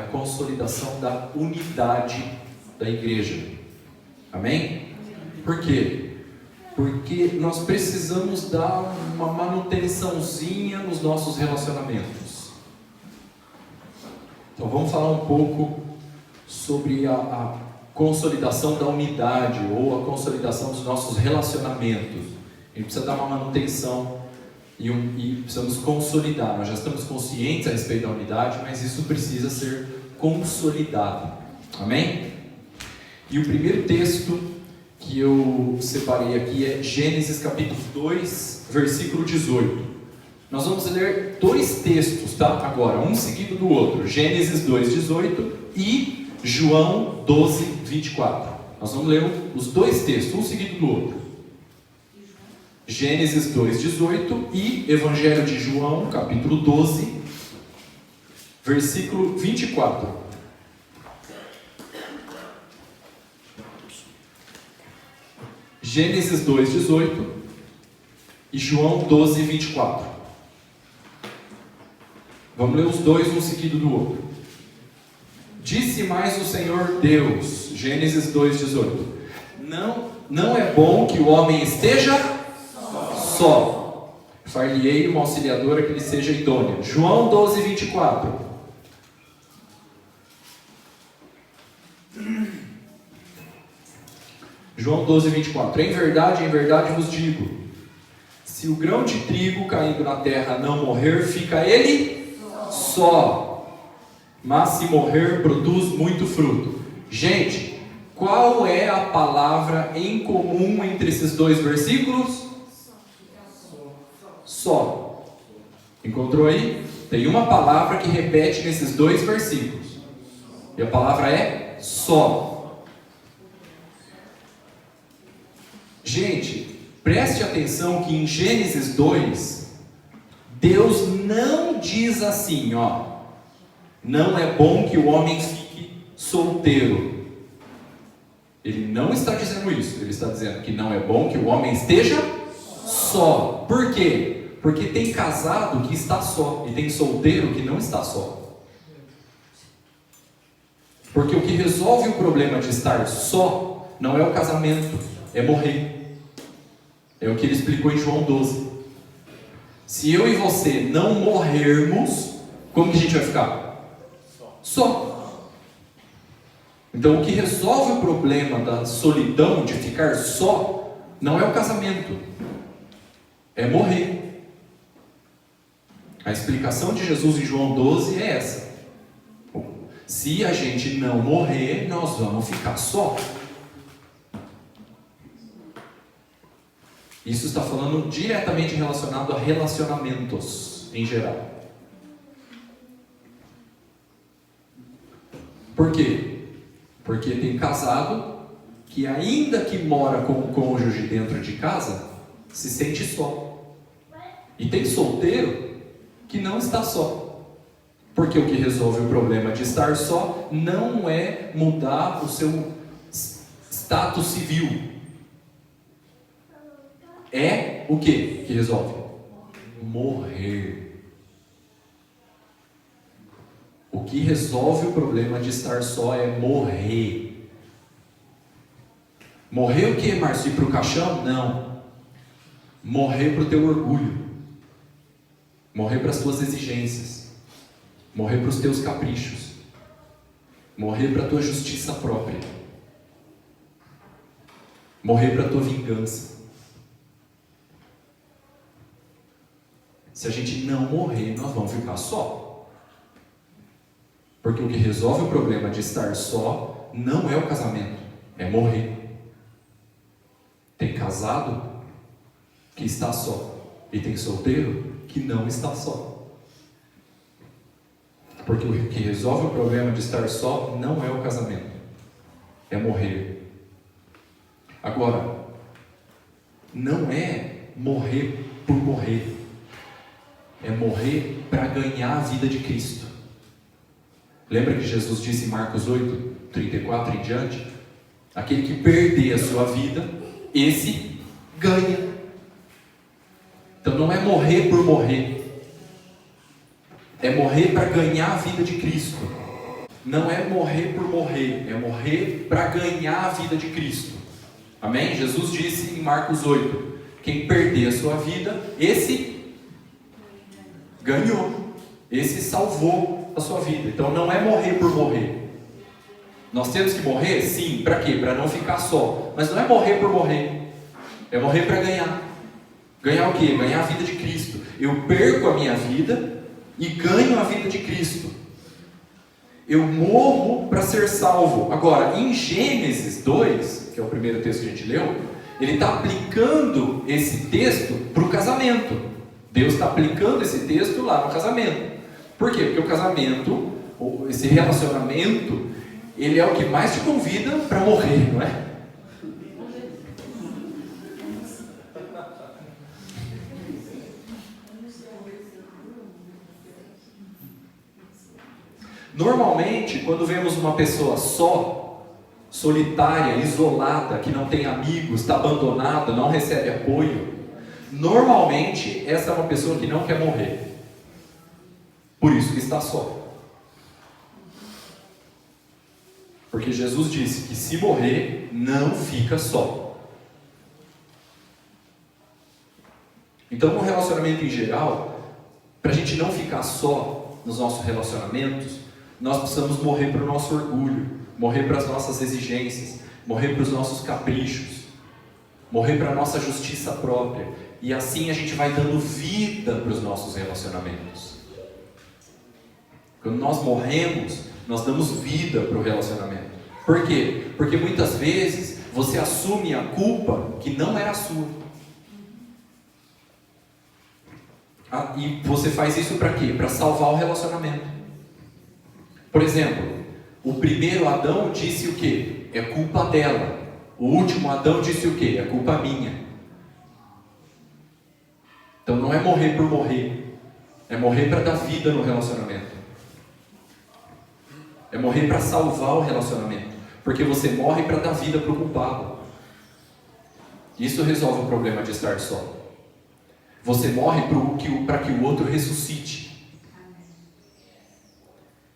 consolidação da unidade da igreja. Amém? Por quê? Porque nós precisamos dar uma manutençãozinha nos nossos relacionamentos. Então vamos falar um pouco sobre a consolidação da unidade ou a consolidação dos nossos relacionamentos. A gente precisa dar uma manutenção e precisamos consolidar. Nós já estamos conscientes a respeito da unidade, mas isso precisa ser consolidado. Amém? E o primeiro texto que eu separei aqui é Gênesis capítulo 2, versículo 18. Nós vamos ler dois textos, tá? Agora, um seguido do outro. Gênesis 2, 18 e João 12, 24. Nós vamos ler os dois textos, um seguido do outro. Gênesis 2, 18 e Evangelho de João, capítulo 12, versículo 24. Gênesis 2, 18 e João 12, 24. Vamos ler os dois um seguido do outro. Disse mais o Senhor Deus, Gênesis 2, 18: Não é bom que o homem esteja só. Far-lhe-ei uma auxiliadora que lhe seja idônea. João 12, 24. João 12, 24. Em verdade vos digo: se o grão de trigo caindo na terra não morrer, fica ele só. Mas se morrer, produz muito fruto. Gente, qual é a palavra em comum entre esses dois versículos? Só. Encontrou aí? Tem uma palavra que repete nesses dois versículos. E a palavra é só. Gente, preste atenção que em Gênesis 2, Deus não diz assim, ó: não é bom que o homem fique solteiro. Ele não está dizendo isso. Ele está dizendo que não é bom que o homem esteja só. Por quê? Porque tem casado que está só e tem solteiro que não está só. Porque o que resolve o problema de estar só não é o casamento, é morrer. É o que ele explicou em João 12. Se eu e você não morrermos, como que a gente vai ficar? Só. Então o que resolve o problema da solidão, de ficar só, não é o casamento, é morrer. A explicação de Jesus em João 12 é essa: se a gente não morrer, nós vamos ficar só. Isso está falando diretamente relacionado a relacionamentos em geral. Por quê? Porque tem casado que, ainda que mora com o cônjuge dentro de casa, se sente só. E tem solteiro que não está só. Porque o que resolve o problema de estar só não é mudar o seu status civil. É o que resolve? Morrer. O que resolve o problema de estar só é morrer. Morrer o que, Márcio? Ir para o caixão? Não. Morrer para o teu orgulho. Morrer para as tuas exigências. Morrer para os teus caprichos. Morrer para a tua justiça própria. Morrer para a tua vingança. Se a gente não morrer, nós vamos ficar só. Porque o que resolve o problema de estar só não é o casamento, é morrer. Tem casado que está só, e tem solteiro que não está só. Porque o que resolve o problema de estar só não é o casamento, é morrer. Agora, não é morrer por morrer. É morrer para ganhar a vida de Cristo. Lembra que Jesus disse em Marcos 8, 34 em diante? Aquele que perder a sua vida, esse ganha. Então não é morrer por morrer. É morrer para ganhar a vida de Cristo. não é morrer por morrer, é morrer para ganhar a vida de Cristo. Amém? Jesus disse em Marcos 8, quem perder a sua vida, esse ganhou, esse salvou a sua vida. Então não é morrer por morrer. Nós temos que morrer? Sim, para quê? Para não ficar só. Mas não é morrer por morrer, é morrer para ganhar. Ganhar o quê? Ganhar a vida de Cristo. Eu perco a minha vida e ganho a vida de Cristo. Eu morro para ser salvo. Agora, em Gênesis 2, que é o primeiro texto que a gente leu, ele está aplicando esse texto para o casamento. Deus está aplicando esse texto lá no casamento. Por quê? Porque o casamento, esse relacionamento, ele é o que mais te convida para morrer, não é? Normalmente, quando vemos uma pessoa só, solitária, isolada, que não tem amigos, está abandonada, não recebe apoio, normalmente essa é uma pessoa que não quer morrer. Por isso que está só. Porque Jesus disse que se morrer, não fica só. Então, no relacionamento em geral, para a gente não ficar só nos nossos relacionamentos, nós precisamos morrer para o nosso orgulho, morrer para as nossas exigências, morrer para os nossos caprichos, morrer para a nossa justiça própria. E assim a gente vai dando vida para os nossos relacionamentos. Quando nós morremos, nós damos vida para o relacionamento. Por quê? Porque muitas vezes você assume a culpa que não era sua. E você faz isso para quê? Para salvar o relacionamento. Por exemplo, o primeiro Adão disse o quê? É culpa dela. O último Adão disse o quê? É culpa minha. Então não é morrer por morrer, é morrer para dar vida no relacionamento, é morrer para salvar o relacionamento, porque você morre para dar vida para o culpado. Isso resolve o problema de estar só. Você morre para que o outro ressuscite.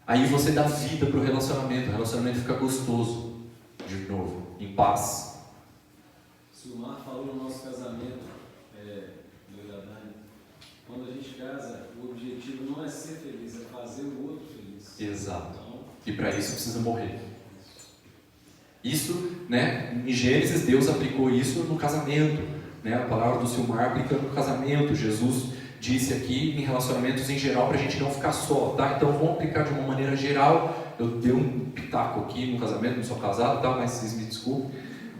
Aí você dá vida para o relacionamento fica gostoso de novo, em paz. Silmar falou no nosso casamento, quando a gente casa, o objetivo não é ser feliz, é fazer o outro feliz. Exato. E para isso precisa morrer. Isso, né, em Gênesis, Deus aplicou isso no casamento, né, a palavra do Silmar aplica no casamento. Jesus disse aqui em relacionamentos em geral para a gente não ficar só, tá? Então vamos aplicar de uma maneira geral. Eu dei um pitaco aqui no casamento, não sou casado, tá? Mas vocês me desculpem,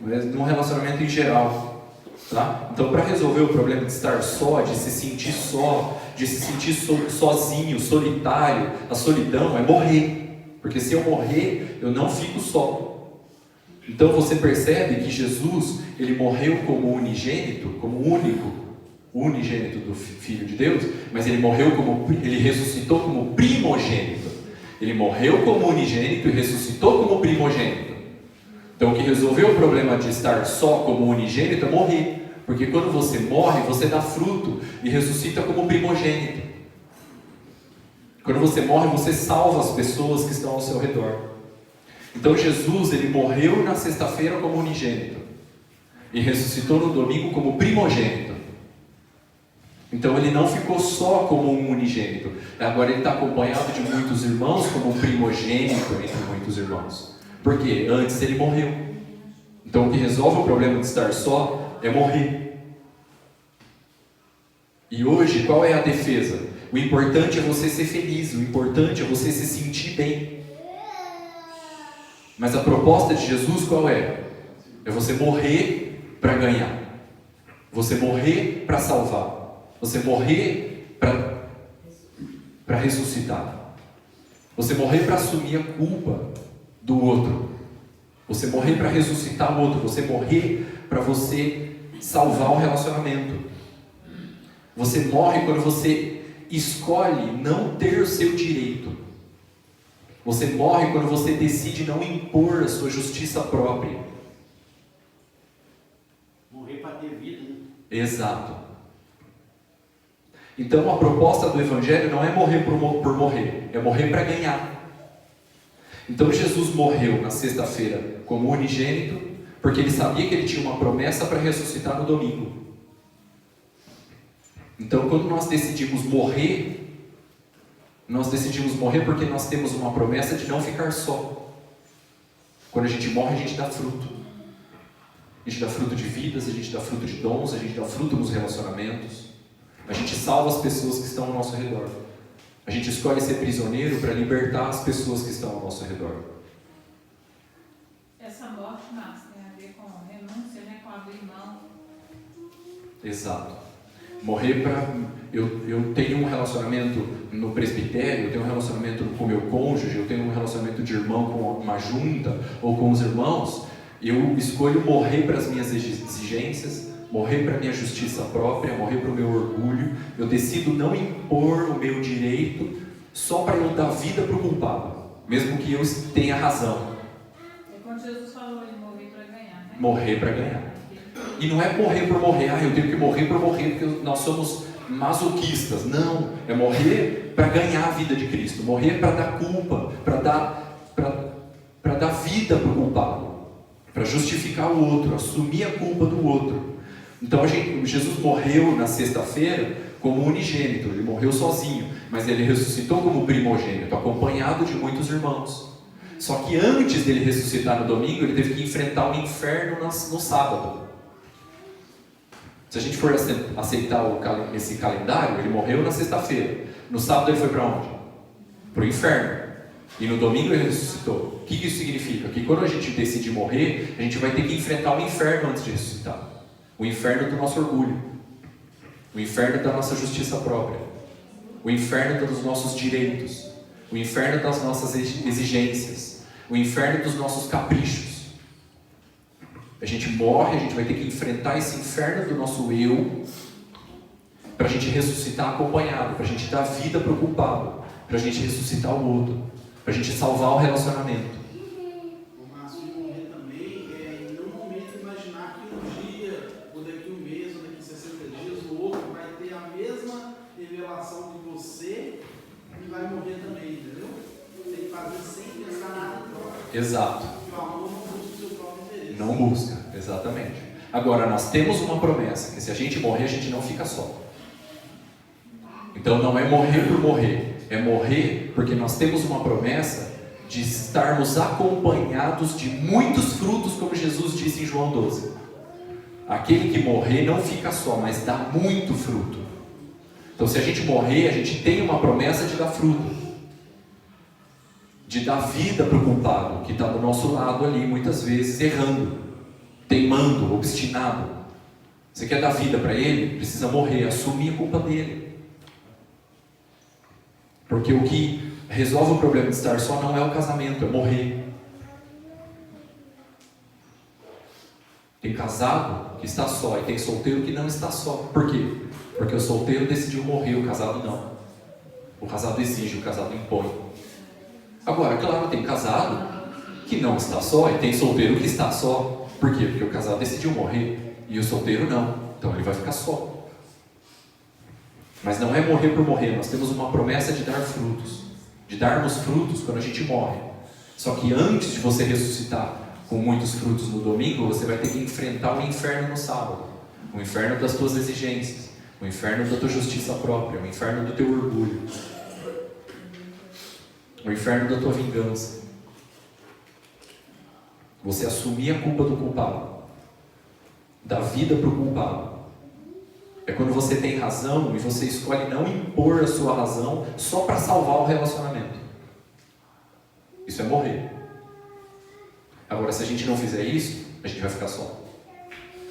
mas num relacionamento em geral, tá? Então, para resolver o problema de estar só, de se sentir só, de se sentir sozinho, solitário, a solidão é morrer, porque se eu morrer, eu não fico só. Então você percebe que Jesus, ele morreu como unigênito, como único, o unigênito do Filho de Deus, mas ele ressuscitou como primogênito. Ele morreu como unigênito e ressuscitou como primogênito. Então o que resolveu o problema de estar só como unigênito é morrer, porque quando você morre, você dá fruto e ressuscita como primogênito. Quando você morre, você salva as pessoas que estão ao seu redor. Então Jesus, ele morreu na sexta-feira como unigênito e ressuscitou no domingo como primogênito. Então ele não ficou só como um unigênito, agora ele está acompanhado de muitos irmãos como um primogênito entre muitos irmãos. Por quê? Antes ele morreu. Então o que resolve o problema de estar só é morrer. E hoje qual é a defesa? O importante é você ser feliz, o importante é você se sentir bem. Mas a proposta de Jesus qual é? É você morrer para ganhar, você morrer para salvar, você morrer para ressuscitar, você morrer para assumir a culpa do outro, você morrer para ressuscitar o outro, você morrer para você salvar o relacionamento. Você morre quando você escolhe não ter o seu direito. Você morre quando você decide não impor a sua justiça própria. Morrer para ter vida, né? Exato. Então a proposta do Evangelho não é morrer por morrer, é morrer para ganhar. Então Jesus morreu na sexta-feira como unigênito, porque ele sabia que ele tinha uma promessa para ressuscitar no domingo. Então quando nós decidimos morrer porque nós temos uma promessa de não ficar só. Quando a gente morre, a gente dá fruto. A gente dá fruto de vidas, a gente dá fruto de dons, a gente dá fruto nos relacionamentos. A gente salva as pessoas que estão ao nosso redor. A gente escolhe ser prisioneiro para libertar as pessoas que estão ao nosso redor. Essa morte, Márcio, tem a ver com renúncia, né? Com abrir mão. Exato. Morrer para... Eu tenho um relacionamento no presbitério, eu tenho um relacionamento com o meu cônjuge, eu tenho um relacionamento de irmão com uma junta ou com os irmãos. Eu escolho morrer para as minhas exigências, morrer para a minha justiça própria, morrer para o meu orgulho. Eu decido não impor o meu direito só para eu dar vida para o culpado, mesmo que eu tenha razão. É quando Jesus falou de morrer para ganhar, né? Morrer para ganhar. E não é morrer por morrer, eu tenho que morrer por morrer, porque nós somos masoquistas. Não, é morrer para ganhar a vida de Cristo, morrer para dar culpa, para dar vida para o culpado, para justificar o outro, assumir a culpa do outro. Então Jesus morreu na sexta-feira como unigênito, ele morreu sozinho, mas ele ressuscitou como primogênito, acompanhado de muitos irmãos. Só que antes dele ressuscitar no domingo, ele teve que enfrentar o inferno no sábado. Se a gente for aceitar esse calendário, ele morreu na sexta-feira. No sábado ele foi para onde? Para o inferno. E no domingo ele ressuscitou. O que isso significa? Que quando a gente decide morrer, a gente vai ter que enfrentar o inferno antes de ressuscitar. O inferno do nosso orgulho. O inferno da nossa justiça própria. O inferno dos nossos direitos. O inferno das nossas exigências. O inferno dos nossos caprichos. A gente morre, a gente vai ter que enfrentar esse inferno do nosso eu, para a gente ressuscitar acompanhado, para a gente dar vida para o culpado, para a gente ressuscitar o outro, para a gente salvar o relacionamento. O Márcio de morrer também é em nenhum momento imaginar que um dia, ou daqui um mês, ou daqui 60 dias, o outro vai ter a mesma revelação que você e vai morrer também, entendeu? Tem que fazer sem pensar nada em troca. Exato. Porque o amor não busca o seu próprio interesse. Não busca, exatamente. Agora, nós temos uma promessa, que se a gente morrer, a gente não fica só. Então não é morrer por morrer, é morrer porque nós temos uma promessa de estarmos acompanhados de muitos frutos, como Jesus disse em João 12. Aquele que morrer não fica só, mas dá muito fruto. Então se a gente morrer, a gente tem uma promessa de dar fruto, de dar vida para o culpado, que está do nosso lado ali, muitas vezes errando, teimando, obstinado. Você quer dar vida para ele? Precisa morrer, assumir a culpa dele. Porque o que resolve o problema de estar só não é o casamento, é morrer. Tem casado que está só e tem solteiro que não está só. Por quê? Porque o solteiro decidiu morrer, o casado não. O casado exige, o casado impõe. Agora, claro, tem casado que não está só e tem solteiro que está só. Por quê? Porque o casado decidiu morrer e o solteiro não. Então ele vai ficar só. Mas não é morrer por morrer, nós temos uma promessa de dar frutos, de darmos frutos quando a gente morre. Só que antes de você ressuscitar com muitos frutos no domingo, você vai ter que enfrentar o inferno no sábado. O inferno das tuas exigências, o inferno da tua justiça própria, o inferno do teu orgulho, o inferno da tua vingança. Você assumir a culpa do culpado, dar vida para o culpado. É quando você tem razão e você escolhe não impor a sua razão só para salvar o relacionamento. Isso é morrer. Agora, se a gente não fizer isso, a gente vai ficar só.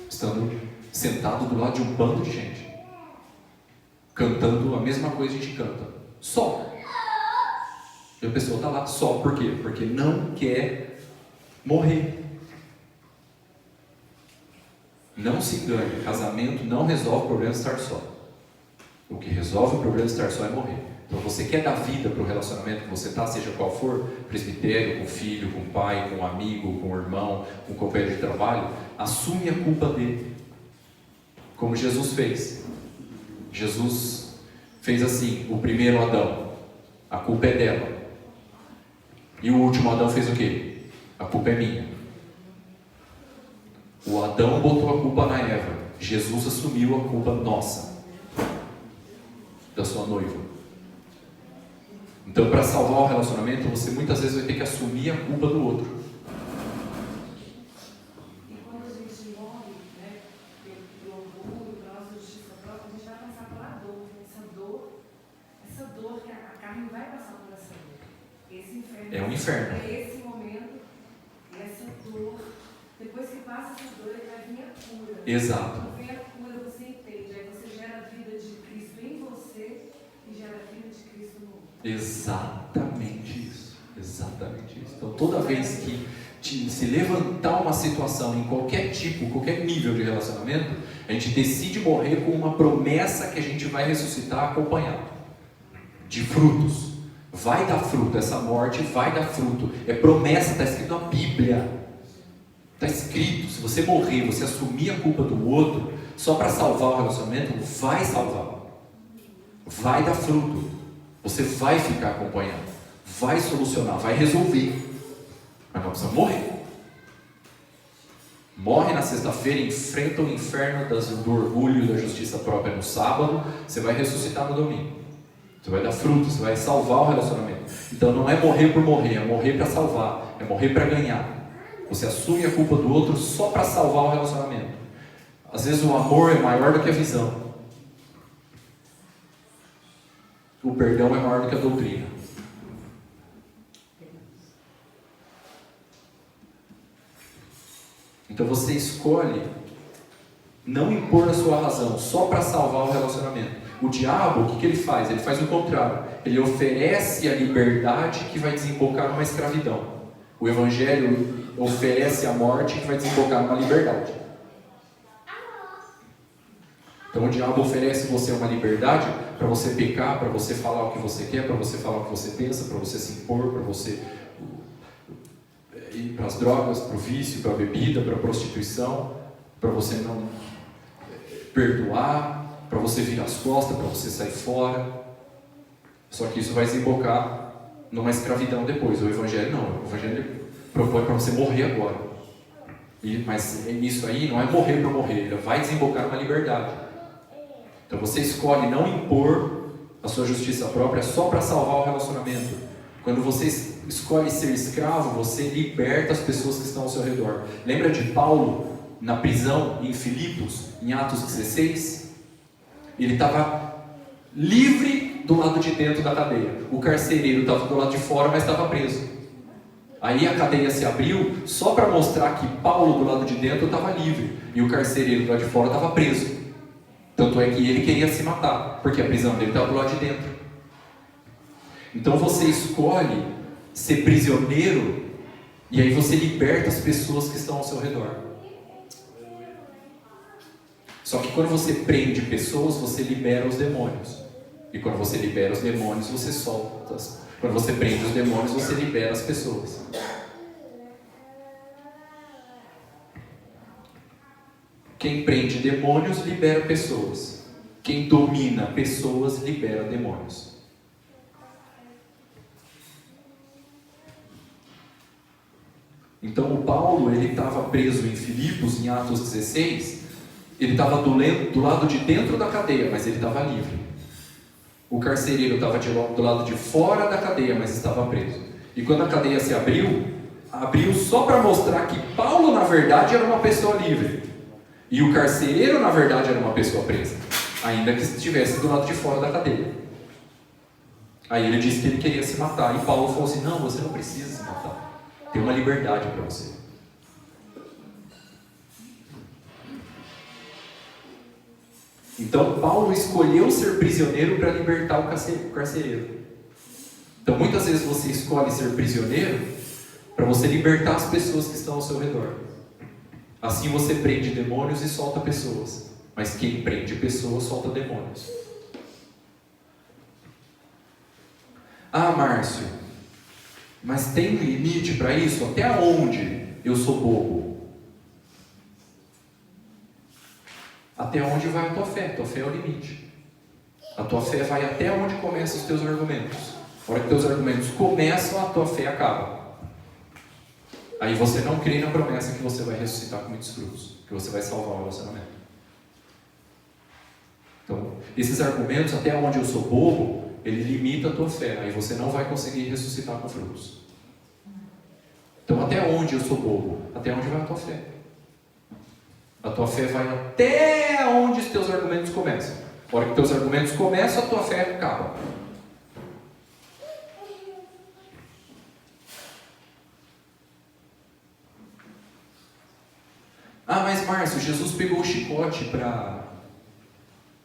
Estando sentado do lado de um bando de gente. Cantando a mesma coisa que a gente canta. Só. E a pessoa está lá só. Por quê? Porque não quer morrer. Não se engane, casamento não resolve o problema de estar só. O que resolve o problema de estar só é morrer. Então você quer dar vida para o relacionamento que você está, seja qual for, presbitério, com filho, com pai, com amigo, com irmão, com companheiro de trabalho, assume a culpa dele. Como Jesus fez. Jesus fez assim, o primeiro Adão, a culpa é dela. E o último Adão fez o quê? A culpa é minha. O Adão botou a culpa na Eva. Jesus assumiu a culpa nossa, da sua noiva. Então, para salvar o relacionamento, você muitas vezes vai ter que assumir a culpa do outro. E quando a gente morre, né, pelo orgulho, pela nossa justiça própria, a gente vai passar pela dor. Essa dor que a carne vai passar por essa dor. Esse inferno. É um inferno. É esse momento, essa dor. Depois que passa essa dor, vai vir a cura. Exato. Quando vem a cura, você entende. Aí você gera a vida de Cristo em você e gera a vida de Cristo no outro. Exatamente isso. Exatamente isso. Então, toda vez que se levantar uma situação em qualquer tipo, qualquer nível de relacionamento, a gente decide morrer com uma promessa que a gente vai ressuscitar acompanhado de frutos. Vai dar fruto, essa morte vai dar fruto. É promessa, está escrito na Bíblia. Está escrito, se você morrer, você assumir a culpa do outro, só para salvar o relacionamento, vai salvar. Vai dar fruto. Você vai ficar acompanhado. Vai solucionar, vai resolver. Mas não precisa morrer. Morre na sexta-feira, enfrenta o inferno do orgulho e da justiça própria no sábado, você vai ressuscitar no domingo. Você vai dar fruto, você vai salvar o relacionamento. Então não é morrer por morrer, é morrer para salvar, é morrer para ganhar. Você assume a culpa do outro só para salvar o relacionamento. Às vezes o amor é maior do que a visão. O perdão é maior do que a doutrina. Então você escolhe não impor a sua razão só para salvar o relacionamento. O diabo, o que ele faz? Ele faz o contrário. Ele oferece a liberdade que vai desembocar numa escravidão. O Evangelho oferece a morte que vai desembocar numa liberdade. Então o diabo oferece você uma liberdade para você pecar, para você falar o que você quer, para você falar o que você pensa, para você se impor, para você ir para as drogas, para o vício, para a bebida, para a prostituição, para você não perdoar, para você virar as costas, para você sair fora. Só que isso vai desembocar numa escravidão depois. O Evangelho não. O Evangelho propõe para você morrer agora. Mas isso aí não é morrer para morrer. Ele vai desembocar numa liberdade. Então você escolhe não impor a sua justiça própria só para salvar o relacionamento. Quando você escolhe ser escravo, você liberta as pessoas que estão ao seu redor. Lembra de Paulo na prisão em Filipos, em Atos 16? Ele estava livre do lado de dentro da cadeia. O carcereiro estava do lado de fora, mas estava preso. Aí a cadeia se abriu só para mostrar que Paulo do lado de dentro estava livre e o carcereiro do lado de fora estava preso. Tanto é que ele queria se matar, porque a prisão dele estava do lado de dentro. Então você escolhe ser prisioneiro e aí você liberta as pessoas que estão ao seu redor. Só que quando você prende pessoas, você libera os demônios. E quando você libera os demônios, você solta. Quando você prende os demônios, você libera as pessoas. Quem prende demônios, libera pessoas. Quem domina pessoas, libera demônios. Então o Paulo, ele estava preso em Filipos, em Atos 16, ele estava do lado de dentro da cadeia, mas ele estava livre. O carcereiro estava do lado de fora da cadeia, mas estava preso. E quando a cadeia se abriu só para mostrar que Paulo, na verdade, era uma pessoa livre. E o carcereiro, na verdade, era uma pessoa presa, ainda que estivesse do lado de fora da cadeia. Aí ele disse que ele queria se matar, e Paulo falou assim: não, você não precisa se matar, tem uma liberdade para você. Então Paulo escolheu ser prisioneiro para libertar o carcereiro. Então muitas vezes você escolhe ser prisioneiro para você libertar as pessoas que estão ao seu redor. Assim você prende demônios e solta pessoas. Mas quem prende pessoas solta demônios. Ah, Márcio, mas tem um limite para isso? Até onde eu sou bobo? Até onde vai a tua fé? Tua fé é o limite. A tua fé vai até onde começam os teus argumentos. A hora que teus argumentos começam, a tua fé acaba. Aí você não crê na promessa que você vai ressuscitar com muitos frutos, que você vai salvar o relacionamento. Então, esses argumentos, até onde eu sou bobo, ele limita a tua fé. Aí você não vai conseguir ressuscitar com frutos. Então, até onde eu sou bobo? Até onde vai a tua fé? A tua fé vai até onde os teus argumentos começam. A hora que teus argumentos começam, a tua fé acaba. Ah, mas Márcio, Jesus pegou o chicote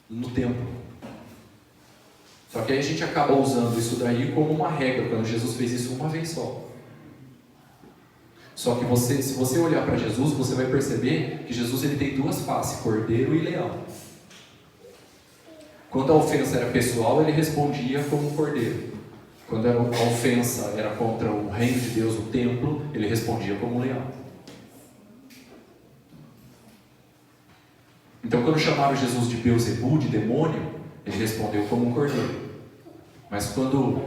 no templo. Só que aí a gente acaba usando isso daí como uma regra, quando Jesus fez isso uma vez só. Só que se você olhar para Jesus, você vai perceber que Jesus ele tem duas faces, cordeiro e leão. Quando a ofensa era pessoal, ele respondia como cordeiro. Quando a ofensa era contra o reino de Deus, o templo, ele respondia como leão. Então, quando chamaram Jesus de Beelzebul, de demônio, ele respondeu como um cordeiro. Mas quando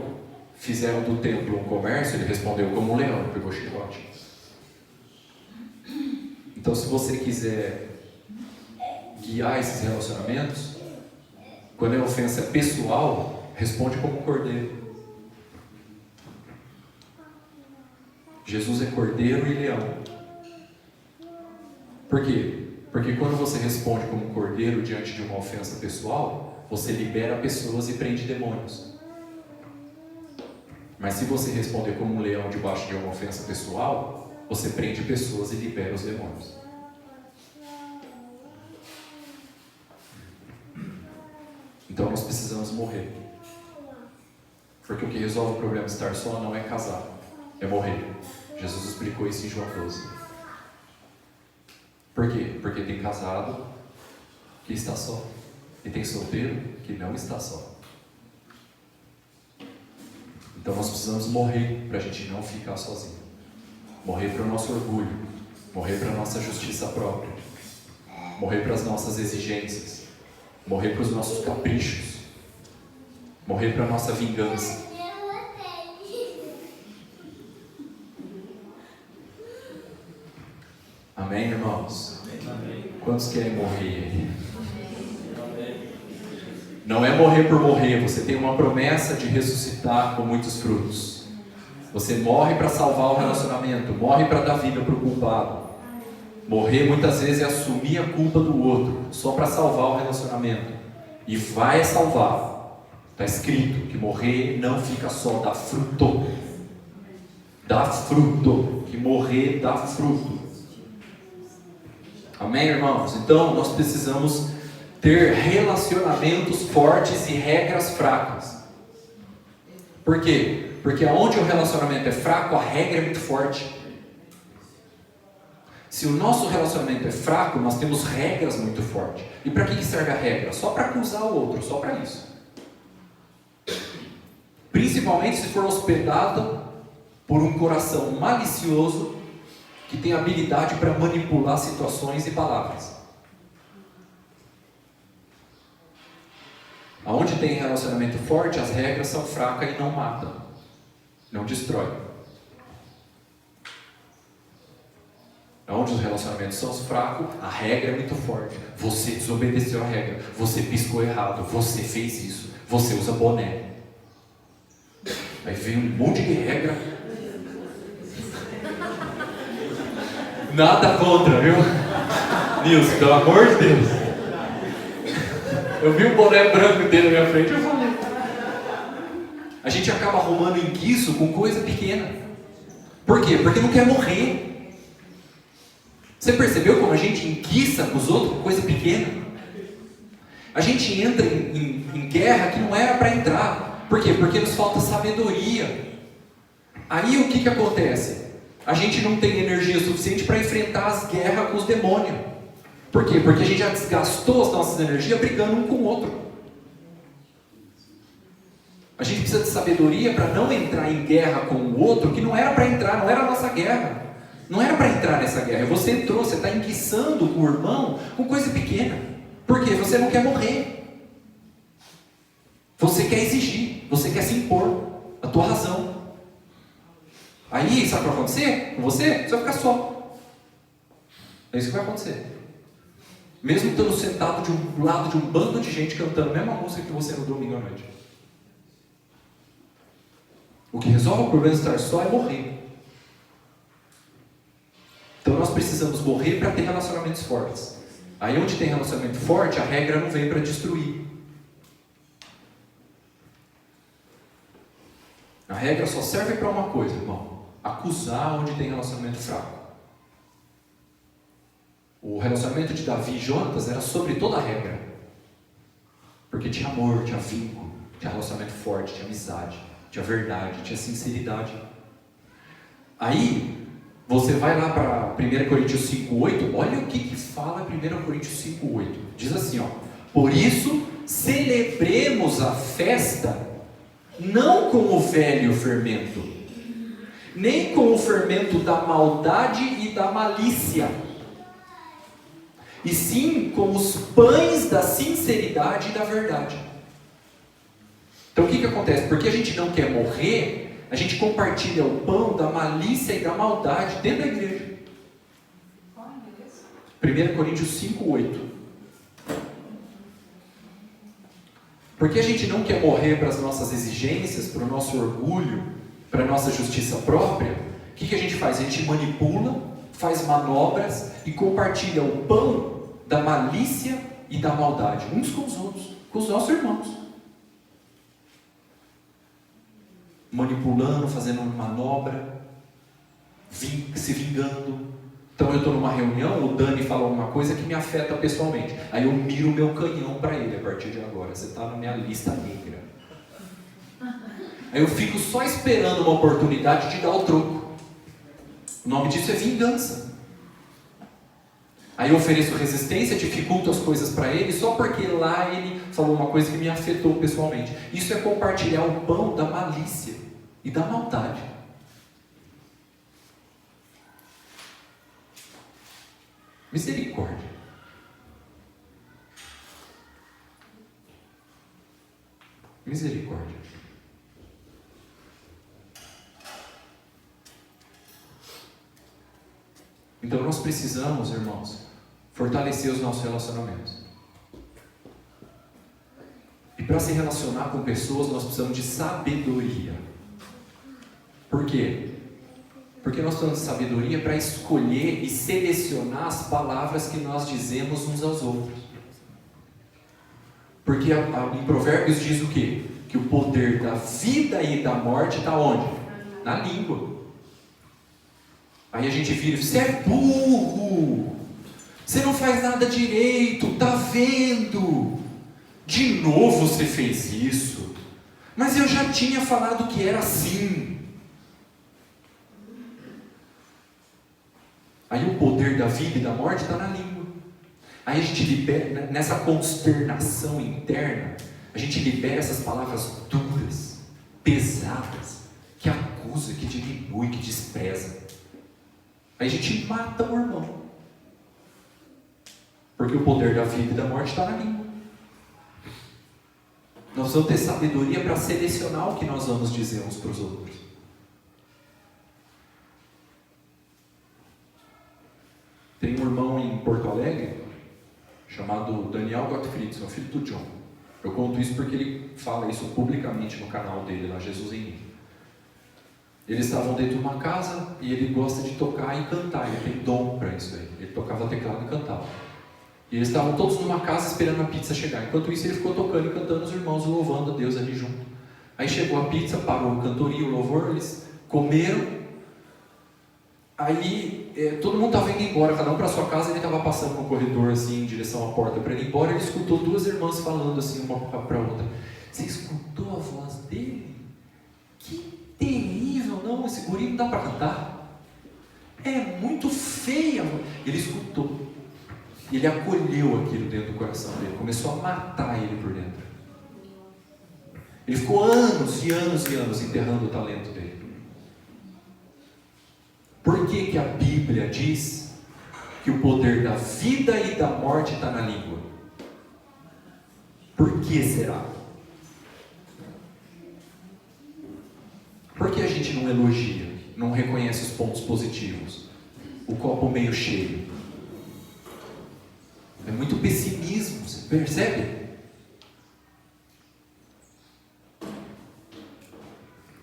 fizeram do templo um comércio, ele respondeu como um leão, ele pegou chicote. Então, se você quiser guiar esses relacionamentos, quando a ofensa é pessoal, responde como um cordeiro. Jesus é cordeiro e leão. Por quê? Porque quando você responde como um cordeiro diante de uma ofensa pessoal, você libera pessoas e prende demônios. Mas se você responder como um leão debaixo de uma ofensa pessoal, você prende pessoas e libera os demônios. Então nós precisamos morrer. Porque o que resolve o problema de estar só não é casar, é morrer. Jesus explicou isso em João 12. Por quê? Porque tem casado que está só. E tem solteiro que não está só. Então nós precisamos morrer para a gente não ficar sozinho. Morrer para o nosso orgulho. Morrer para a nossa justiça própria. Morrer para as nossas exigências. Morrer para os nossos caprichos. Morrer para a nossa vingança. Amém, irmãos? Amém. Quantos querem morrer aí? Não é morrer por morrer, você tem uma promessa de ressuscitar com muitos frutos. Você morre para salvar o relacionamento, morre para dar vida para o culpado. Morrer muitas vezes é assumir a culpa do outro, só para salvar o relacionamento. E vai salvar. Está escrito que morrer não fica só, dá fruto. Dá fruto, que morrer dá fruto. Amém, irmãos? Então nós precisamos ter relacionamentos fortes e regras fracas. Por quê? Porque onde o relacionamento é fraco, a regra é muito forte. Se o nosso relacionamento é fraco, nós temos regras muito fortes. E para que serve a regra? Só para acusar o outro, só para isso. Principalmente se for hospedado por um coração malicioso que tem habilidade para manipular situações e palavras. Aonde tem relacionamento forte, as regras são fracas e não matam, não destrói. Onde os relacionamentos são fracos, a regra é muito forte. Você desobedeceu a regra, você piscou errado, você fez isso, você usa boné. Aí vem um monte de regra. Nada contra, viu? Nilson, pelo amor de Deus. Eu vi um boné branco dele na minha frente, eu falei. A gente acaba arrumando enguiço com coisa pequena. Por quê? Porque não quer morrer. Você percebeu como a gente enguiça com os outros com coisa pequena? A gente entra em guerra que não era para entrar. Por quê? Porque nos falta sabedoria. Aí o que acontece? A gente não tem energia suficiente para enfrentar as guerras com os demônios. Por quê? Porque a gente já desgastou as nossas energias brigando um com o outro. A gente precisa de sabedoria para não entrar em guerra com o outro que não era para entrar, não era a nossa guerra. Não era para entrar nessa guerra. Você entrou, você está enguiçando com o irmão com coisa pequena. Por quê? Você não quer morrer. Você quer exigir, você quer se impor. a tua razão. Aí, sabe o que vai acontecer com você? Você vai ficar só. É isso que vai acontecer. Mesmo estando sentado do lado de um bando de gente cantando a mesma música que você no domingo à noite. O que resolve o problema de estar só é morrer. Então nós precisamos morrer para ter relacionamentos fortes. Aí onde tem relacionamento forte, a regra não vem para destruir. A regra só serve para uma coisa, irmão: acusar onde tem relacionamento fraco. O relacionamento de Davi e Jonatas era sobre toda a regra. Porque tinha amor, tinha vínculo, tinha relacionamento forte, tinha amizade, tinha verdade, tinha sinceridade. Aí, você vai lá para 1 Coríntios 5,8, olha o que fala 1 Coríntios 5,8. Diz assim, ó: por isso, celebremos a festa, não com o velho fermento, nem com o fermento da maldade e da malícia, e sim com os pães da sinceridade e da verdade. Então o que acontece? Porque a gente não quer morrer, a gente compartilha o pão da malícia e da maldade dentro da igreja. 1 Coríntios 5,8. Porque a gente não quer morrer para as nossas exigências, para o nosso orgulho, para a nossa justiça própria, o que a gente faz? A gente manipula, faz manobras e compartilha o pão da malícia e da maldade, uns com os outros, com os nossos irmãos. Manipulando, fazendo manobra, se vingando. Então eu estou numa reunião, o Dani fala alguma coisa que me afeta pessoalmente. Aí eu miro o meu canhão para ele a partir de agora. Você está na minha lista negra. Aí eu fico só esperando uma oportunidade de dar o troco. O nome disso é vingança. Aí eu ofereço resistência, dificulto as coisas para ele, só porque lá ele falou uma coisa que me afetou pessoalmente. Isso é compartilhar o pão da malícia e da maldade. Misericórdia. Misericórdia. Então nós precisamos, irmãos, fortalecer os nossos relacionamentos. E para se relacionar com pessoas, nós precisamos de sabedoria. Por quê? Porque nós precisamos de sabedoria para escolher e selecionar as palavras que nós dizemos uns aos outros. Porque em Provérbios diz o quê? Que o poder da vida e da morte está onde? Na língua. Aí a gente vira: você é burro, você não faz nada direito, tá vendo? De novo você fez isso, mas eu já tinha falado que era assim. Aí o poder da vida e da morte está na língua. Aí a gente libera, nessa consternação interna, a gente libera essas palavras duras, pesadas, que acusa, que diminui, que despreza. Aí a gente mata o irmão. Porque o poder da vida e da morte está na língua. Nós vamos ter sabedoria para selecionar o que nós vamos dizer uns para os outros. Tem um irmão em Porto Alegre, chamado Daniel Gottfried, é o filho do John. Eu conto isso porque ele fala isso publicamente no canal dele, lá, Jesus em Mim. Eles estavam dentro de uma casa e ele gosta de tocar e cantar, ele tem dom para isso aí. Ele tocava teclado e cantava. E eles estavam todos numa casa esperando a pizza chegar. Enquanto isso ele ficou tocando e cantando, os irmãos louvando a Deus ali junto. Aí chegou a pizza, parou o cantoria, o louvor, eles comeram. Aí todo mundo estava indo embora, cada um para sua casa. Ele estava passando no corredor assim, em direção à porta para ir embora. Ele escutou duas irmãs falando assim, uma para a outra: você escutou a voz dele? Que terrível, não, esse guri não dá para cantar, é muito feia. Ele escutou, ele acolheu aquilo dentro do coração dele, começou a matar ele por dentro. Ele ficou anos e anos e anos enterrando o talento dele. Por que a Bíblia diz que o poder da vida e da morte está na língua? Por que será? não elogia, não reconhece os pontos positivos, o copo meio cheio. É muito pessimismo, você percebe?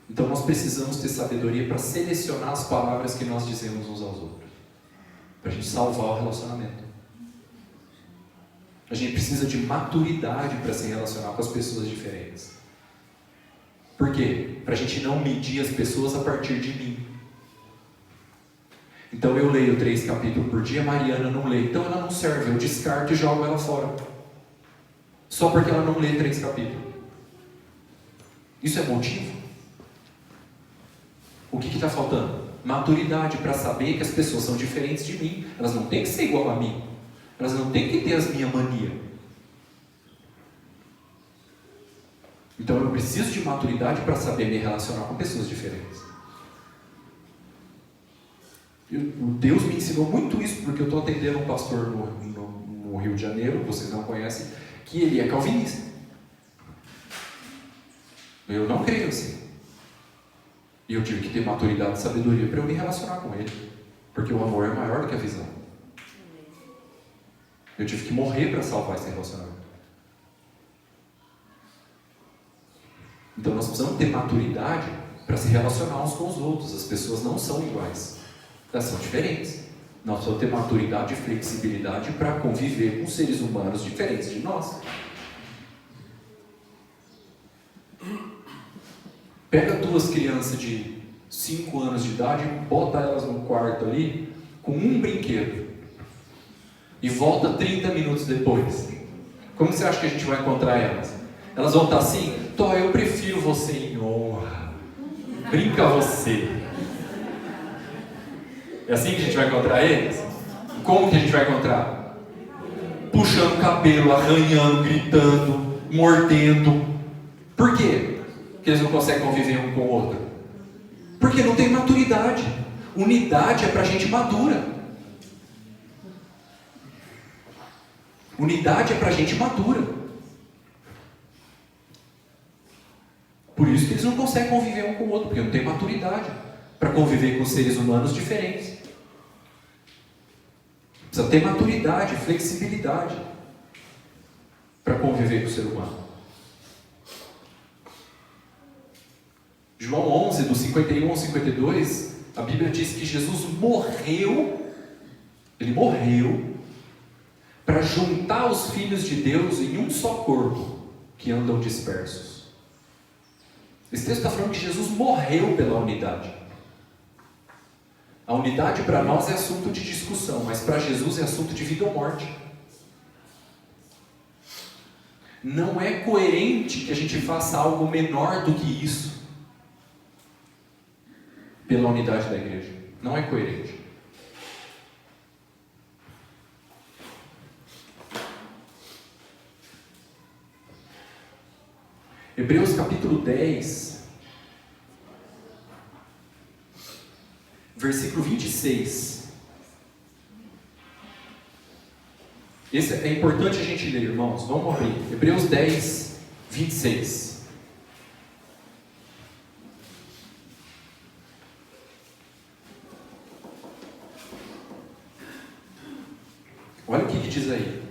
Então nós precisamos ter sabedoria para selecionar as palavras que nós dizemos uns aos outros, para a gente salvar o relacionamento. A gente precisa de maturidade para se relacionar com as pessoas diferentes. Por quê? Para a gente não medir as pessoas a partir de mim. Então eu leio 3 capítulos por dia, a Mariana não lê, então ela não serve, eu descarto e jogo ela fora. Só porque ela não lê 3 capítulos. Isso é motivo? O que está faltando? Maturidade para saber que as pessoas são diferentes de mim. Elas não têm que ser igual a mim. Elas não têm que ter as minhas manias. Então eu preciso de maturidade para saber me relacionar com pessoas diferentes. Deus me ensinou muito isso, porque eu estou atendendo um pastor no Rio de Janeiro, vocês não conhecem, que ele é calvinista. Eu não creio assim. E eu tive que ter maturidade e sabedoria para eu me relacionar com ele. Porque o amor é maior do que a visão. Eu tive que morrer para salvar esse relacionamento. Então nós precisamos ter maturidade para se relacionar uns com os outros. As pessoas não são iguais. Elas são diferentes. Nós precisamos ter maturidade e flexibilidade para conviver com seres humanos diferentes de nós. Pega 2 crianças de 5 anos de idade e bota elas no quarto ali com um brinquedo e volta 30 minutos depois. Como você acha que a gente vai encontrar elas? Elas vão estar assim: Tó, eu prefiro você em honra, brinca você. É assim que a gente vai encontrar eles? Como que a gente vai encontrar? Puxando o cabelo, arranhando, gritando, mordendo. Por quê? Que eles não conseguem conviver um com o outro? Porque não tem maturidade. Unidade é para gente madura. Unidade é para gente madura. Por isso que eles não conseguem conviver um com o outro, porque não tem maturidade para conviver com seres humanos diferentes. Precisa ter maturidade, flexibilidade para conviver com o ser humano. João 11, do 51 ao 52, a Bíblia diz que Jesus morreu, ele morreu, para juntar os filhos de Deus em um só corpo, que andam dispersos. Esse texto está falando que Jesus morreu pela unidade. A unidade para nós é assunto de discussão, mas para Jesus é assunto de vida ou morte. Não é coerente que a gente faça algo menor do que isso pela unidade da igreja. Não é coerente. Hebreus capítulo 10, versículo 26. Esse é importante a gente ler, irmãos. Vamos abrir. Hebreus 10, 26. Olha o que diz aí.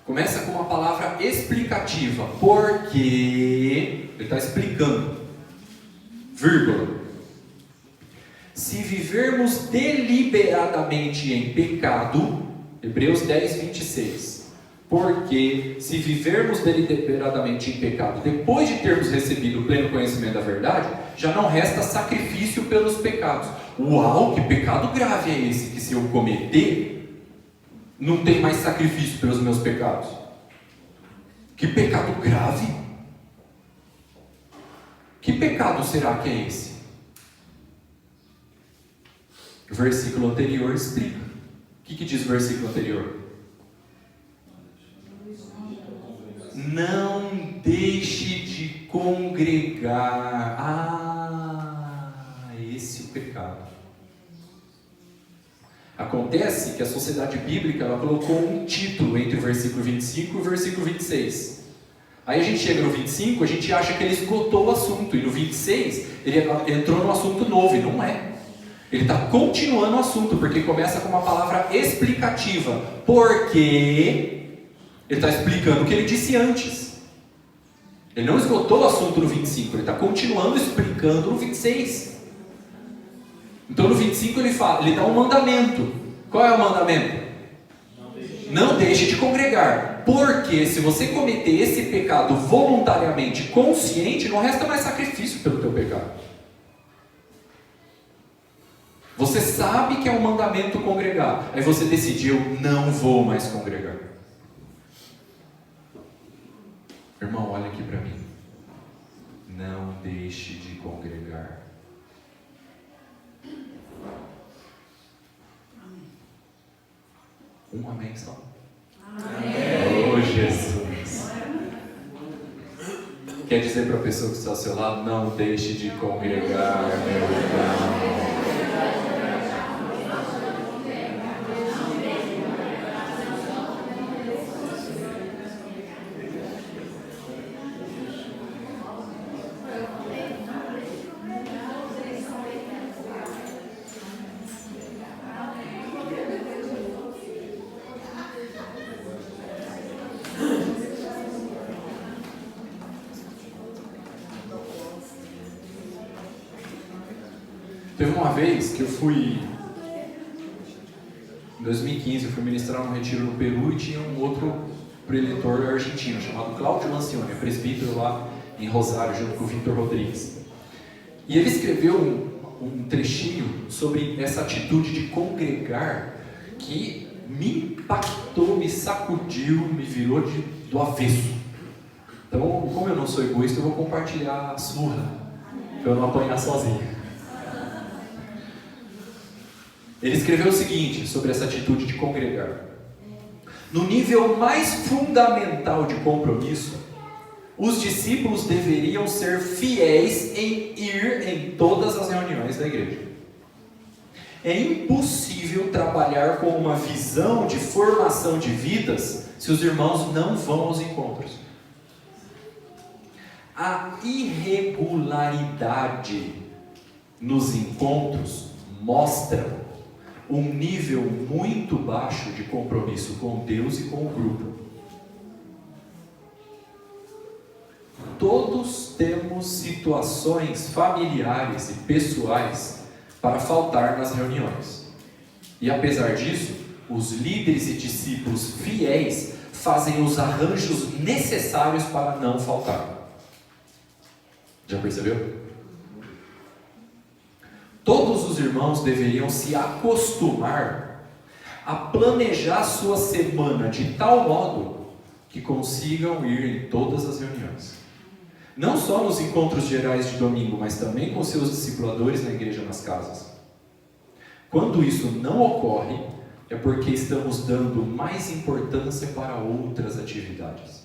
Começa com uma palavra explicativa. Porque ele está explicando. Vírgula. Se vivermos deliberadamente em pecado, Hebreus 10, 26. Porque se vivermos deliberadamente em pecado, depois de termos recebido o pleno conhecimento da verdade, já não resta sacrifício pelos pecados. Uau, que pecado grave é esse, que se eu cometer, não tem mais sacrifício pelos meus pecados. Que pecado grave. Que pecado será que é esse? O versículo anterior explica. O que diz o versículo anterior? Não deixe de congregar. Esse é o pecado. Acontece que a sociedade bíblica ela colocou um título entre o versículo 25 e o versículo 26. Aí a gente chega no 25, a gente acha que ele esgotou o assunto, e no 26 ele entrou num assunto novo, e não é. Ele está continuando o assunto, porque começa com uma palavra explicativa, porque ele está explicando o que ele disse antes. Ele não esgotou o assunto no 25, ele está continuando explicando no 26. Então no 25 ele fala, ele dá um mandamento. Qual é o mandamento? Não deixe de congregar, porque se você cometer esse pecado voluntariamente, consciente, não resta mais sacrifício pelo teu pecado. Você sabe que é um mandamento congregar, aí você decidiu, não vou mais congregar. Irmão, olha aqui para mim. Não deixe de congregar. Um amém só. Amém. Oh, Jesus. Quer dizer para a pessoa que está ao seu lado, não deixe de congregar, meu irmão. Teve uma vez que eu fui, em 2015, eu fui ministrar um retiro no Peru e tinha um outro preletor argentino chamado Cláudio Lancione, presbítero lá em Rosário, junto com o Victor Rodrigues. E ele escreveu um trechinho sobre essa atitude de congregar que me impactou, me sacudiu, me virou do avesso. Então, como eu não sou egoísta, eu vou compartilhar a surra, para eu não apanhar sozinho. Ele escreveu o seguinte sobre essa atitude de congregar. No nível mais fundamental de compromisso, os discípulos deveriam ser fiéis em ir em todas as reuniões da igreja. É impossível trabalhar com uma visão de formação de vidas se os irmãos não vão aos encontros. A irregularidade nos encontros mostra um nível muito baixo de compromisso com Deus e com o grupo. Todos temos situações familiares e pessoais para faltar nas reuniões. E apesar disso, os líderes e discípulos fiéis fazem os arranjos necessários para não faltar. Já percebeu? Todos os irmãos deveriam se acostumar a planejar sua semana de tal modo que consigam ir em todas as reuniões. Não só nos encontros gerais de domingo, mas também com seus discipuladores na igreja nas casas. Quando isso não ocorre, é porque estamos dando mais importância para outras atividades.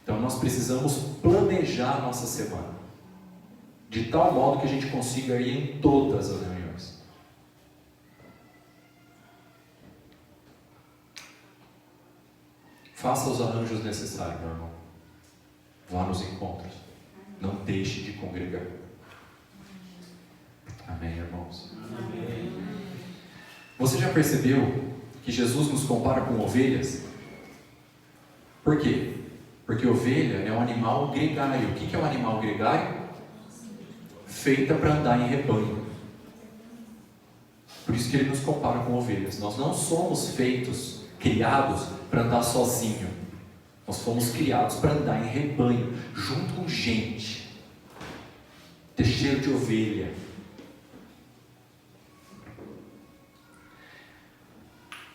Então nós precisamos planejar a nossa semana, de tal modo que a gente consiga ir em todas as reuniões. Faça os arranjos necessários, meu irmão. Vá nos encontros. Não deixe de congregar. Amém, irmãos? Amém. Você já percebeu que Jesus nos compara com ovelhas? Por quê? Porque ovelha é um animal gregário. O que é um animal gregário? Feita para andar em rebanho. Por isso que ele nos compara com ovelhas. Nós não somos criados para andar sozinho. Nós fomos criados para andar em rebanho, junto com gente. Ter cheiro de ovelha.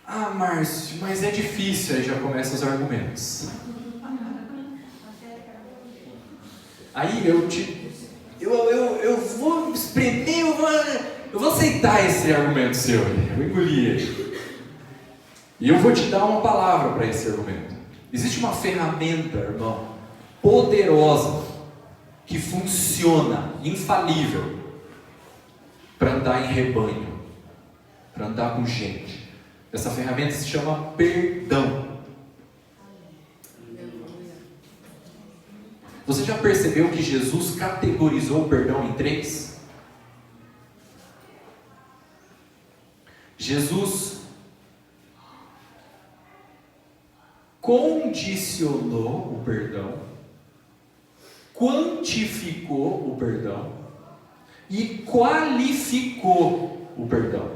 Ah, Márcio, mas é difícil. Aí já começam os argumentos. Aí eu vou espremer, eu vou aceitar esse argumento seu, eu vou engolir ele. E eu vou te dar uma palavra para esse argumento. Existe uma ferramenta, irmão, poderosa, que funciona, infalível, para andar em rebanho. para andar com gente. Essa ferramenta se chama perdão. Você já percebeu que Jesus categorizou o perdão em 3? Jesus condicionou o perdão, quantificou o perdão e qualificou o perdão.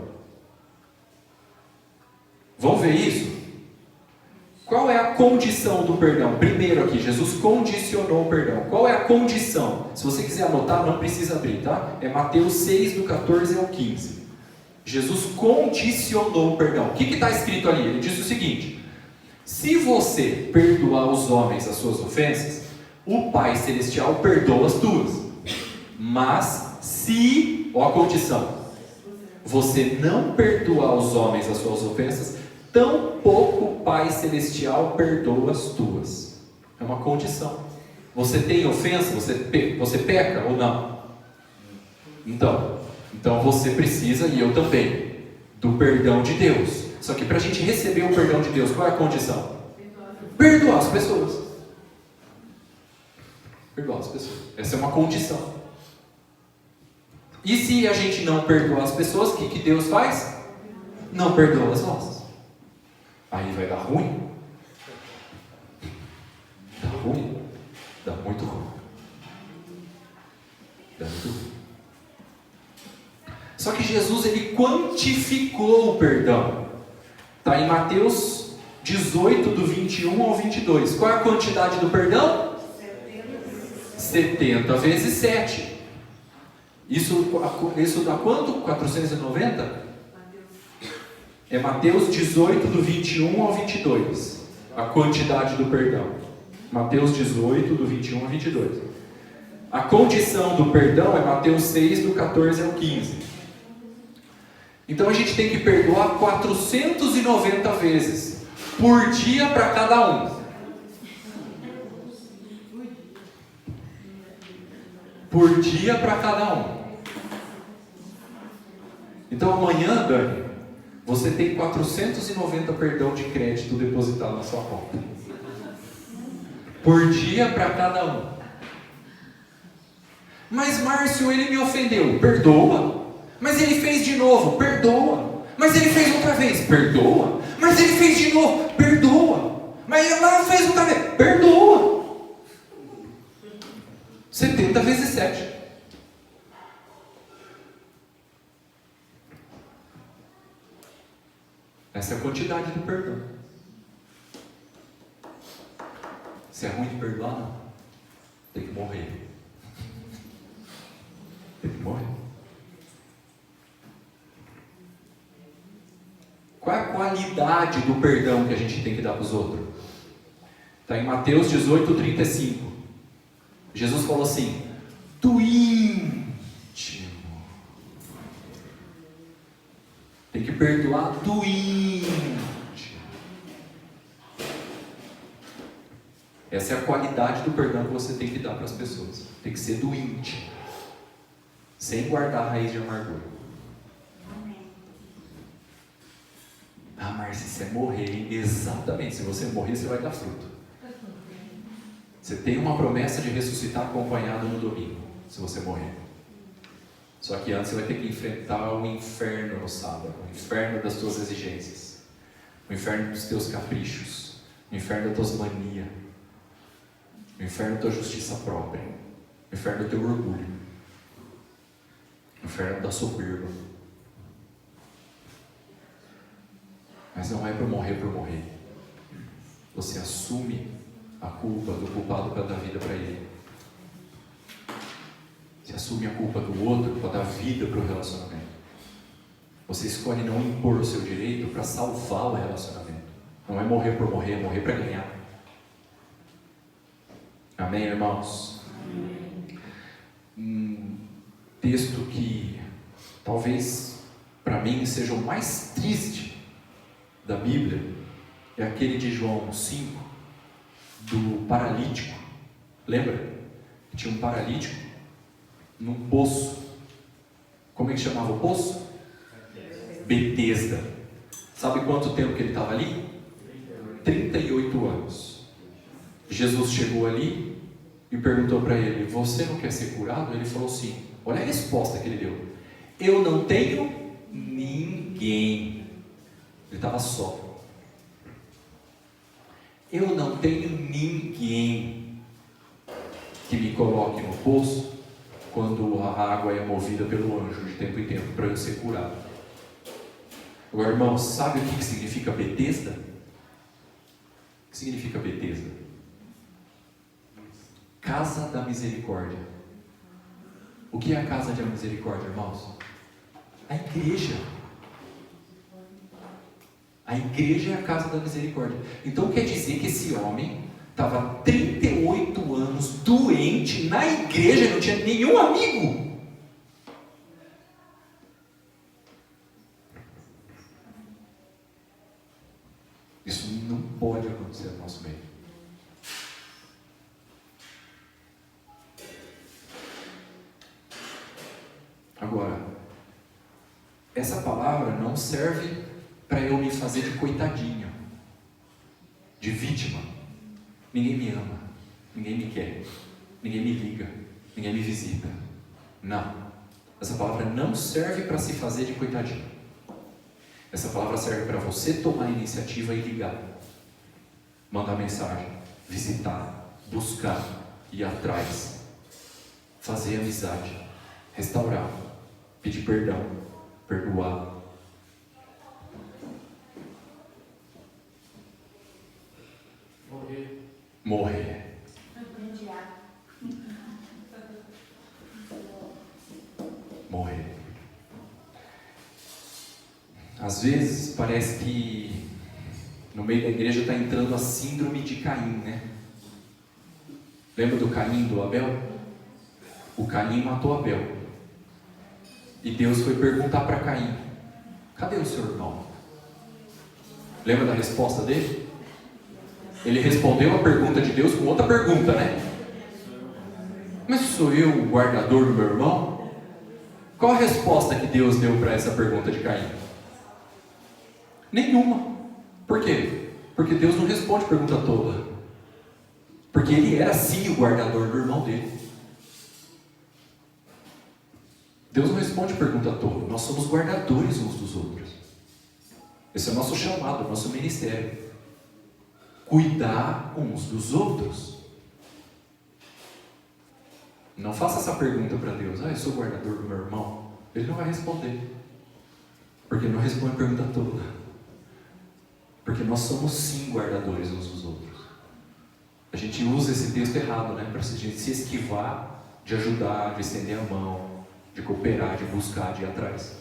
Vamos ver isso? Qual é a condição do perdão? Primeiro aqui, Jesus condicionou o perdão. Qual é a condição? Se você quiser anotar, não precisa abrir, tá? É Mateus 6, do 14 ao 15. Jesus condicionou o perdão. O que está escrito ali? Ele diz o seguinte: se você perdoar os homens as suas ofensas, o Pai Celestial perdoa as tuas. Mas se, ó a condição, você não perdoar os homens as suas ofensas, tampouco o Pai Celestial perdoa as tuas. É uma condição. Você tem ofensa? Você peca ou não? Então você precisa, e eu também, do perdão de Deus. Só que para a gente receber o perdão de Deus, qual é a condição? Perdoar as pessoas. Perdoar as pessoas. Essa é uma condição. E se a gente não perdoar as pessoas, o que Deus faz? Não perdoa as nossas. Aí vai dar ruim. Dá ruim. Dá muito ruim. Dá muito ruim. Só que Jesus, ele quantificou o perdão. Está em Mateus 18, do 21 ao 22. Qual é a quantidade do perdão? 70 vezes 7. Isso dá quanto? 490? É Mateus 18, do 21 ao 22. A quantidade do perdão. Mateus 18, do 21 ao 22. A condição do perdão é Mateus 6, do 14 ao 15. Então a gente tem que perdoar 490 vezes por dia para cada um. Por dia para cada um. Então amanhã, Dani, você tem 490 perdão de crédito depositado na sua conta. Por dia para cada um. Mas Márcio, ele me ofendeu. Perdoa. Mas ele fez de novo. Perdoa. Mas ele fez outra vez. Perdoa. Mas ele fez de novo. Perdoa. Mas ele não fez outra vez. Perdoa. 70 vezes 7. Essa é a quantidade do perdão. Se é ruim de perdoar, não. Tem que morrer. Tem que morrer. Qual é a qualidade do perdão que a gente tem que dar para os outros? Está em Mateus 18, 35. Jesus falou assim: do íntimo. Tem que perdoar do íntimo. Essa é a qualidade do perdão que você tem que dar para as pessoas. Tem que ser do íntimo. Sem guardar a raiz de amargura. Ah, Márcia, isso é morrer, hein? Exatamente. Se você morrer, você vai dar fruto. Você tem uma promessa de ressuscitar acompanhado no domingo, se você morrer. Só que antes você vai ter que enfrentar o inferno no sábado, o inferno das tuas exigências, o inferno dos teus caprichos, o inferno das tuas manias, o inferno da tua justiça própria, o inferno do teu orgulho, o inferno da soberba. Mas não é por morrer. Você assume a culpa do culpado para dar vida para ele. Você assume a culpa do outro para dar vida para o relacionamento. Você escolhe não impor o seu direito para salvar o relacionamento. Não é morrer por morrer, é morrer para ganhar. Amém, irmãos? Um texto que talvez para mim seja o mais triste da Bíblia é aquele de João 5, do paralítico. Lembra? Tinha um paralítico num poço. Como é que chamava o poço? Betesda. Sabe quanto tempo que ele estava ali? 38 anos. Jesus chegou ali e perguntou para ele: você não quer ser curado? Ele falou sim. Olha a resposta que ele deu: eu não tenho ninguém. Ele estava só. Eu não tenho ninguém que me coloque no poço quando a água é movida pelo anjo de tempo em tempo para eu ser curado. Agora, irmãos, sabe o que significa Betesda? O que significa Betesda? Casa da Misericórdia. O que é a Casa da Misericórdia, irmãos? A igreja. A igreja é a Casa da Misericórdia. Então quer dizer que esse homem estava 38 anos doente na igreja e não tinha nenhum amigo. Isso não pode acontecer no nosso meio. Agora, essa palavra não serve para eu me fazer de coitadinho, de vítima. Ninguém me ama, ninguém me quer, ninguém me liga, ninguém me visita. Não. Essa palavra não serve para se fazer de coitadinho. Essa palavra serve para você tomar a iniciativa e ligar, mandar mensagem, visitar, buscar, ir atrás, fazer amizade, restaurar, pedir perdão, perdoar. Morrer. Morrer. Às vezes parece que no meio da igreja está entrando a síndrome de Caim, né? Lembra do Caim e do Abel? O Caim matou Abel. E Deus foi perguntar para Caim: cadê o seu irmão? Lembra da resposta dele? Ele respondeu a pergunta de Deus com outra pergunta, né? Mas sou eu o guardador do meu irmão? Qual a resposta que Deus deu para essa pergunta de Caim? Nenhuma. Por quê? Porque Deus não responde pergunta toda. Porque ele era sim o guardador do irmão dele. Deus não responde pergunta toda. Nós somos guardadores uns dos outros. Esse é o nosso chamado, o nosso ministério. Cuidar uns dos outros. Não faça essa pergunta para Deus: eu sou guardador do meu irmão. Ele não vai responder. Porque ele não responde pergunta toda. Porque nós somos sim guardadores uns dos outros. A gente usa esse texto errado, né? Para a gente se esquivar de ajudar, de estender a mão, de cooperar, de buscar, de ir atrás.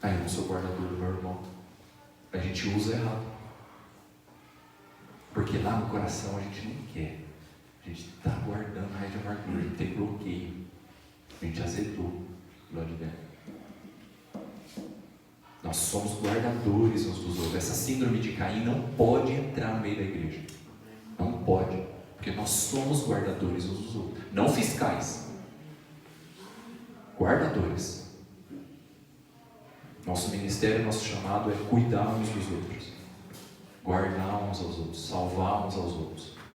Eu não sou guardador do meu irmão. A gente usa errado. Porque lá no coração a gente não quer. A gente está guardando raiz de amargura, a gente tem bloqueio. A gente azedou lá de dentro. Nós somos guardadores uns dos outros. Essa síndrome de Caim não pode entrar no meio da igreja. Não pode. Porque nós somos guardadores uns dos outros. Não fiscais. Guardadores. Nosso ministério, nosso chamado é cuidar uns dos outros. Guardar uns aos outros. Salvar uns aos outros.